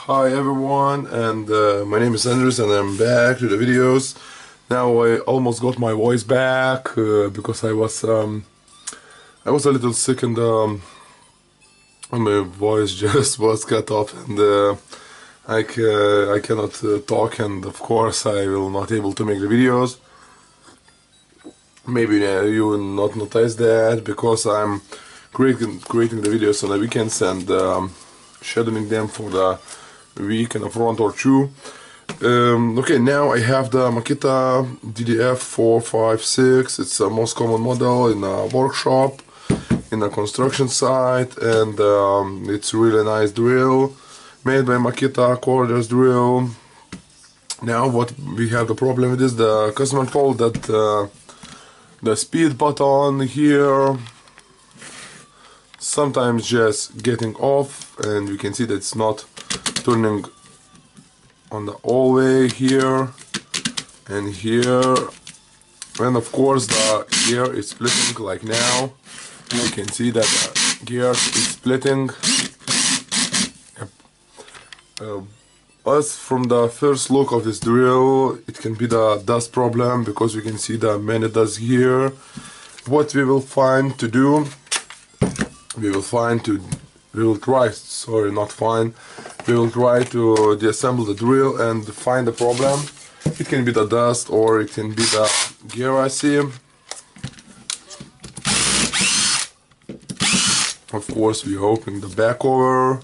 Hi everyone, and my name is Andres and I'm back to the videos. Now I almost got my voice back because I was a little sick and my voice just was cut off, and I cannot talk, and of course I will not able to make the videos. Maybe you will not notice that because I'm creating the videos on the weekends and scheduling them for the week in a front or two. Okay, now I have the Makita DDF456. It's the most common model in a workshop, in a construction site, and it's really nice drill made by Makita, cordless drill. Now what we have the problem with is the customer told that the speed button here sometimes just getting off, and you can see that it's not turning on the all way here and here, and of course the gear is splitting. Like now you can see that the gear is splitting. As from the first look of this drill, it can be the dust problem because you can see the many dust here. What we will find to do, we will try to disassemble the drill and find the problem. It can be the dust or it can be the gear IC. Of course, we open the back cover,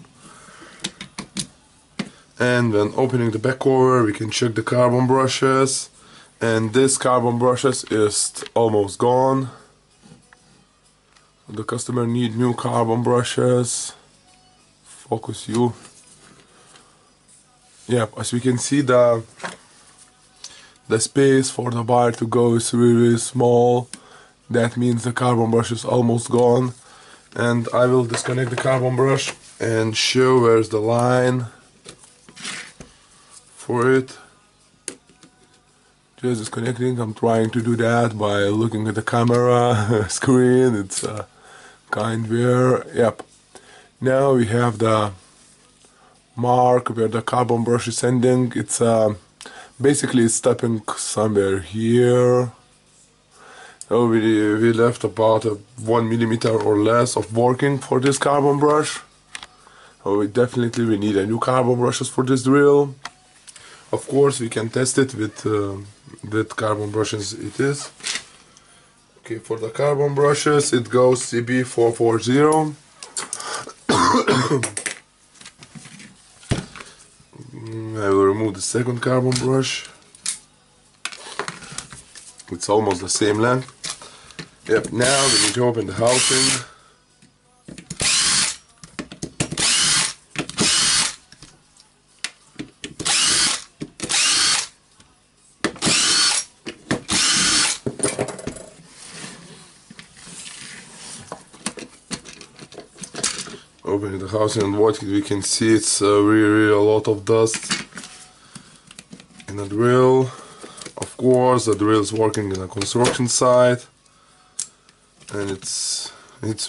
and when opening the back cover we can check the carbon brushes, and this carbon brushes is almost gone. The customer need new carbon brushes. Focus you. Yeah, as we can see, the space for the wire to go is really small. That means the carbon brush is almost gone, and I will disconnect the carbon brush and show where's the line for it. Just disconnecting. I'm trying to do that by looking at the camera screen. It's kind weird. Yep. Now we have the mark where the carbon brush is ending. It's basically stopping somewhere here. So we left about 1 millimeter or less of working for this carbon brush. So we need a new carbon brushes for this drill. Of course, we can test it with carbon brushes. It is okay. For the carbon brushes, it goes CB440. I will remove the second carbon brush. It's almost the same length. Yep. Now we need to open the housing. Opening the housing, and what we can see, it's really a lot of dust in the drill. Of course, the drill is working in a construction site, and it's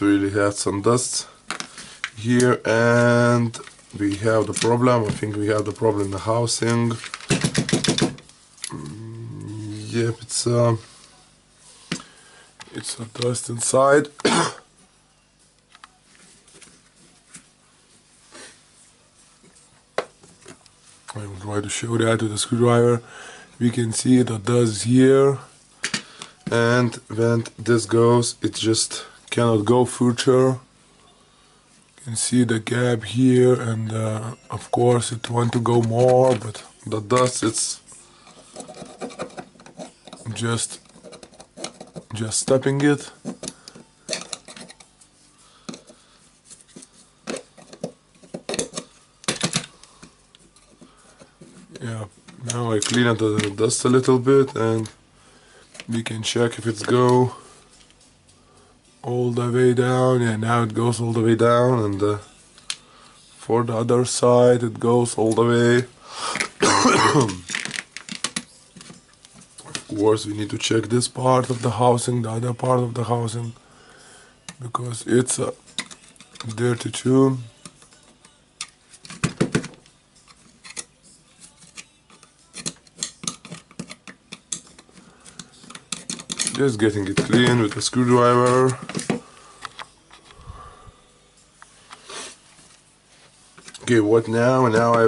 really had some dust here, and we have the problem. I think we have the problem in the housing. Yep, it's a dust inside. I will try to show that with the screwdriver. We can see the dust here, and when this goes, it just cannot go further. You can see the gap here, and of course it wants to go more, but the dust, it's just stopping it. Yeah, now I clean up the dust a little bit, and we can check if it's go all the way down. Yeah, now it goes all the way down, and for the other side it goes all the way. Of course, we need to check this part of the housing, the other part of the housing, because it's dirty too. Just getting it clean with a screwdriver. Okay, what now? Now I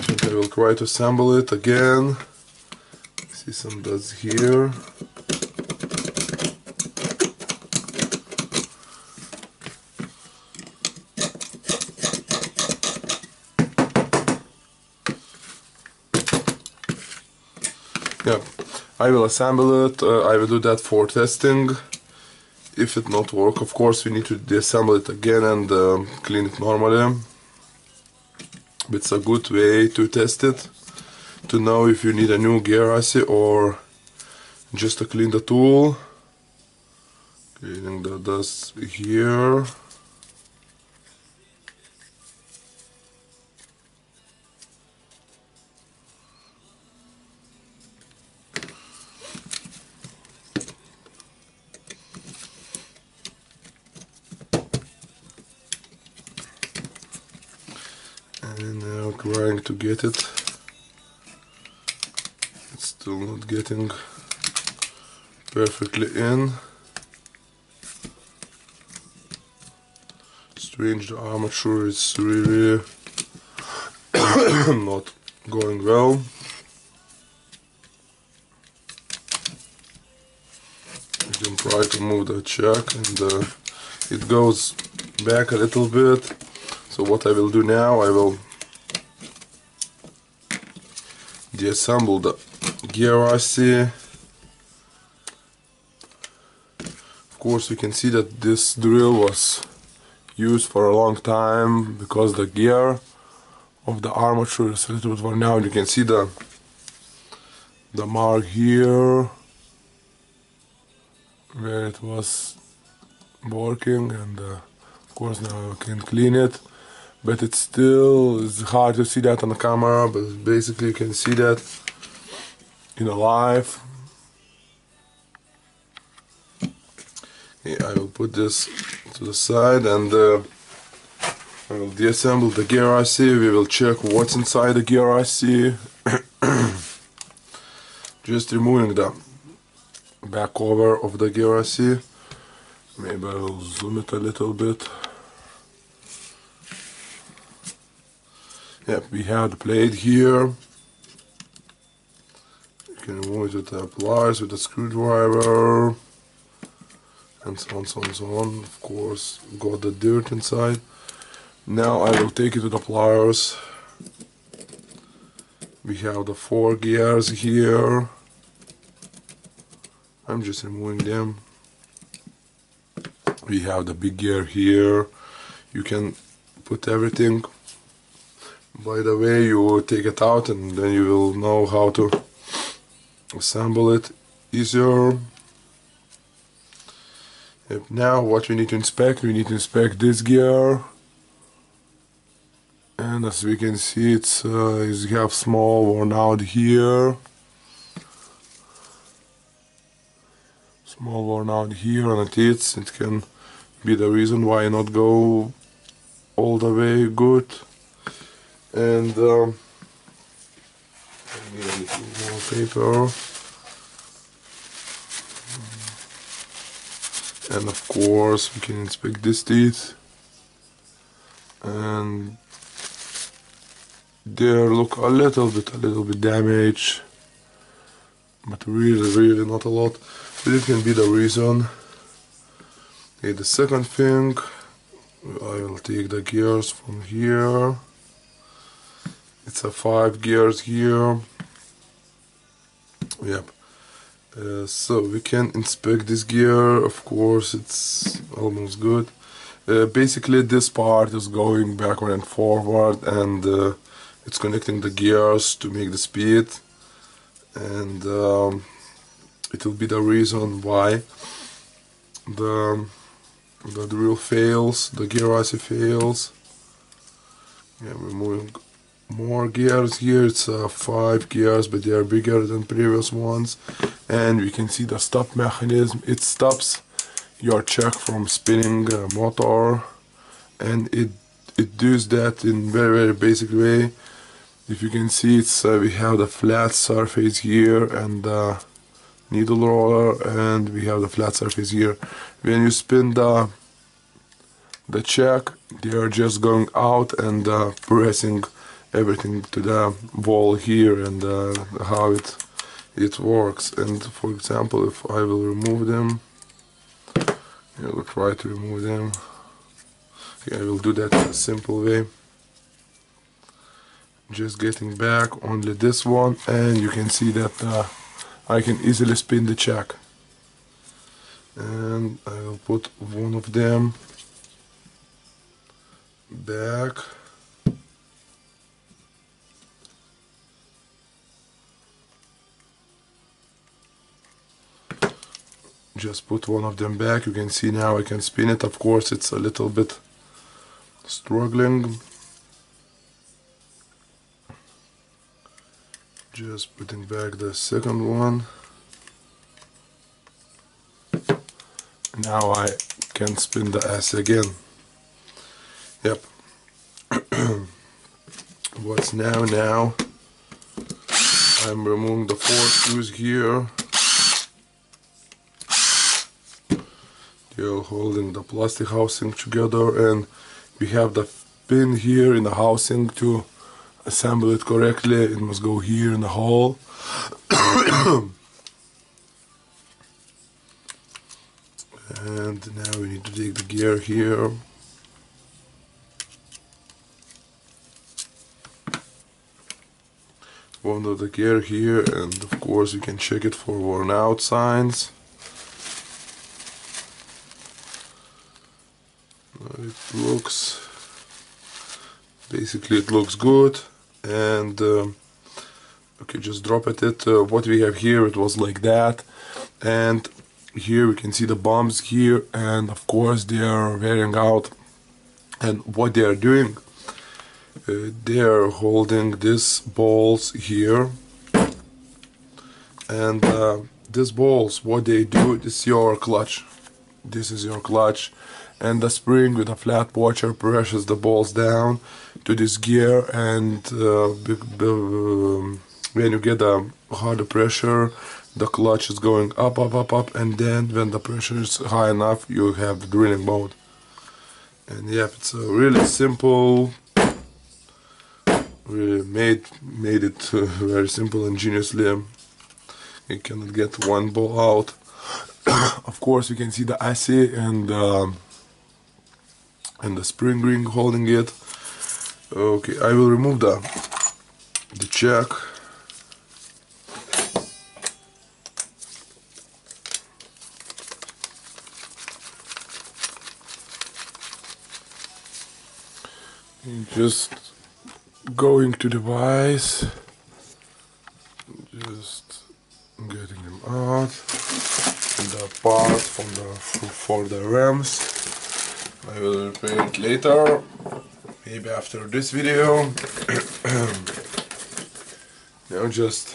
think I will try to assemble it again. See some dots here. Yeah, I will assemble it. I will do that for testing. If it not work, of course we need to disassemble it again and clean it normally. But it's a good way to test it, to know if you need a new gear assy or just to clean the tool. Cleaning the dust here. And now trying to get it. It's still not getting perfectly in. Strange, the armature is really not going well. You can try to move the chuck and it goes back a little bit. So what I will do now, I will disassemble the gear assy. Of course we can see that this drill was used for a long time because the gear of the armature is a little bit worn out. You can see the mark here where it was working, and of course now I can clean it. But it's still hard to see that on the camera, but basically you can see that in live. Okay, I will put this to the side and I will disassemble the gear assy. We will check what's inside the gear assy. Just removing the back cover of the gear assy. Maybe I will zoom it a little bit. Yep, we have the plate here. You can remove it with the pliers, with the screwdriver, and so on, so on, so on. Of course, got the dirt inside. Now I will take it to the pliers. We have the 4 gears here. I'm just removing them. We have the big gear here. You can put everything. By the way, you take it out and then you will know how to assemble it easier. Yep, now what we need to inspect this gear. And as we can see, it's you have small worn out here. Small worn out here on the teeth. It can be the reason why not go all the way good. And I need a little more paper. And of course we can inspect this teeth. And they look a little bit damaged, but really not a lot. But it can be the reason. Okay, the second thing, I will take the gears from here. It's a 5 gears here. Yep. So we can inspect this gear. Of course, it's almost good. Basically, this part is going backward and forward, and it's connecting the gears to make the speed. And it will be the reason why the drill fails, the gear assy fails. Yeah, we're moving more gears here. It's 5 gears, but they are bigger than previous ones. And we can see the stop mechanism. It stops your chuck from spinning motor, and it does that in very basic way. If you can see, it's we have the flat surface here and the needle roller, and we have the flat surface here. When you spin the check, they are just going out and pressing everything to the ball here, and how it works. And for example, if I will remove them, I will try to remove them. Okay, I will do that in a simple way. Just getting back only this one, and you can see that I can easily spin the check. And I will put one of them back. Just put one of them back. You can see now I can spin it. Of course it's a little bit struggling. Just putting back the second one. Now I can spin the S again. Yep. What's now I'm removing the 4 screws here. They're holding the plastic housing together, and we have the pin here in the housing. To assemble it correctly, it must go here in the hole. And now we need to take the gear here. One of the gear here, and of course you can check it for worn out signs. It looks, basically it looks good. And okay, just drop it. What we have here, it was like that, and here we can see the bumps here, and of course they are wearing out. And what they are doing, they are holding these balls here, and these balls, what they do is your clutch. This is your clutch, and the spring with a flat washer presses the balls down to this gear, and when you get a harder pressure, the clutch is going up, and then when the pressure is high enough, you have the drilling mode. And yeah, it's a really simple, really made it very simple, ingeniously. You cannot get one ball out. Of course, you can see the assy and the spring ring holding it. Okay, I will remove the check. Just going to the vise, just getting them out, and the part for the rams I will repair it later, maybe after this video. Now just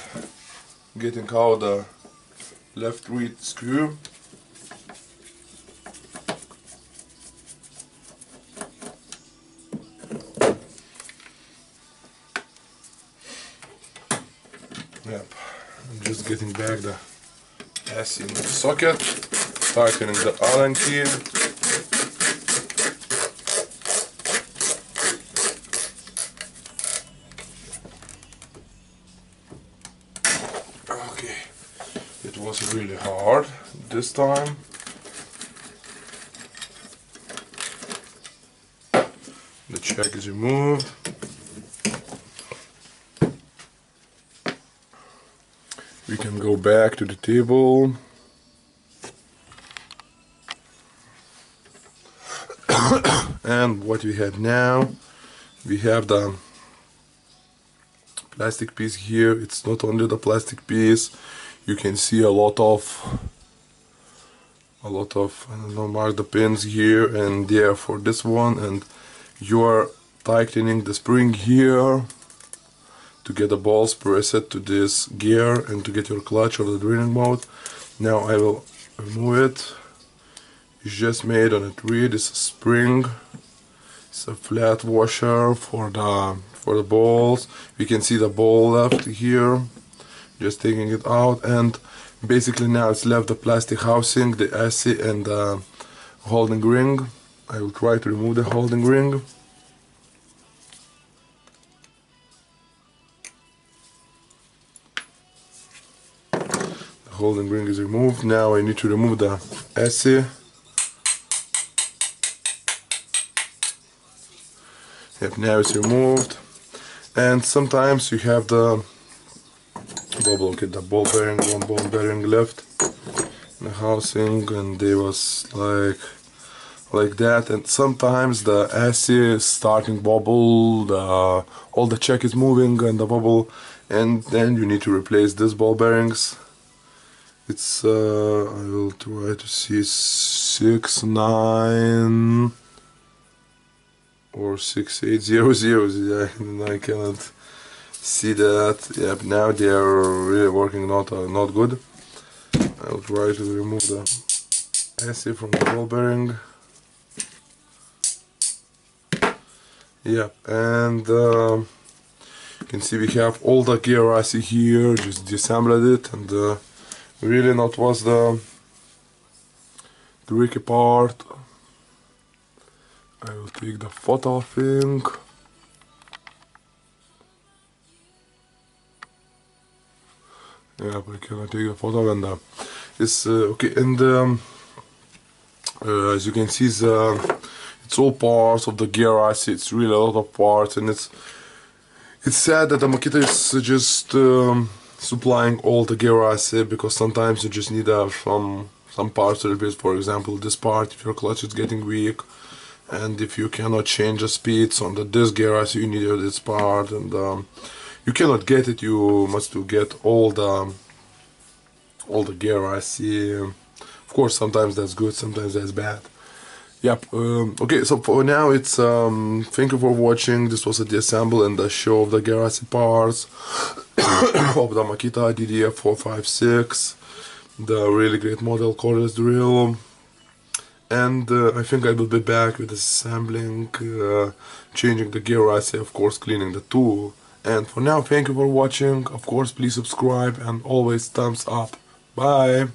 getting out the left reed screw. Yep, I'm just getting back the S in the socket, tightening the Allen key. Okay, it was really hard this time. The check is removed. We can go back to the table. And what we have now, we have the plastic piece here. It's not only the plastic piece, you can see a lot of I don't know, mark the pins here and there for this one, and you are tightening the spring here to get the balls pressed to this gear and to get your clutch or the drilling mode. Now I will remove it. It's just made on a reed. It's a spring. It's a flat washer for the balls. We can see the ball left here. Just taking it out, and Basically now it's left the plastic housing, the AC and the holding ring. I will try to remove the holding ring. The holding ring is removed. Now I need to remove the AC. Yep, now it's removed. And sometimes you have the bubble, okay, the ball bearing, one ball bearing left in the housing, and they was like that. And sometimes the AC is starting bubble, all the check is moving and the bubble, and then you need to replace these ball bearings. It's I will try to see 6, 9 or 6800. I cannot see that. Yep, now they are really working not good. I'll try to remove the AC from the ball bearing. Yep, and you can see we have all the gear AC here. Just disassembled it, and really not was the tricky part. I will take the photo, I think. Yeah, but I cannot take the photo, and it's okay. And as you can see, it's all parts of the gear IC. It's really a lot of parts, and it's sad that the Makita is just supplying all the gear IC, because sometimes you just need some parts to replace. For example, this part, if your clutch is getting weak, and if you cannot change the speeds on this gear IC, you need this part, and you cannot get it. You must get all the gear IC. Of course, sometimes that's good, sometimes that's bad. Yep. Okay, so for now it's thank you for watching. This was a disassemble and the show of the gear IC parts of the Makita DDF456, the really great model cordless drill. And I think I will be back with disassembling, changing the gear IC, of course cleaning the tool. And for now, thank you for watching. Of course, please subscribe and always thumbs up. Bye!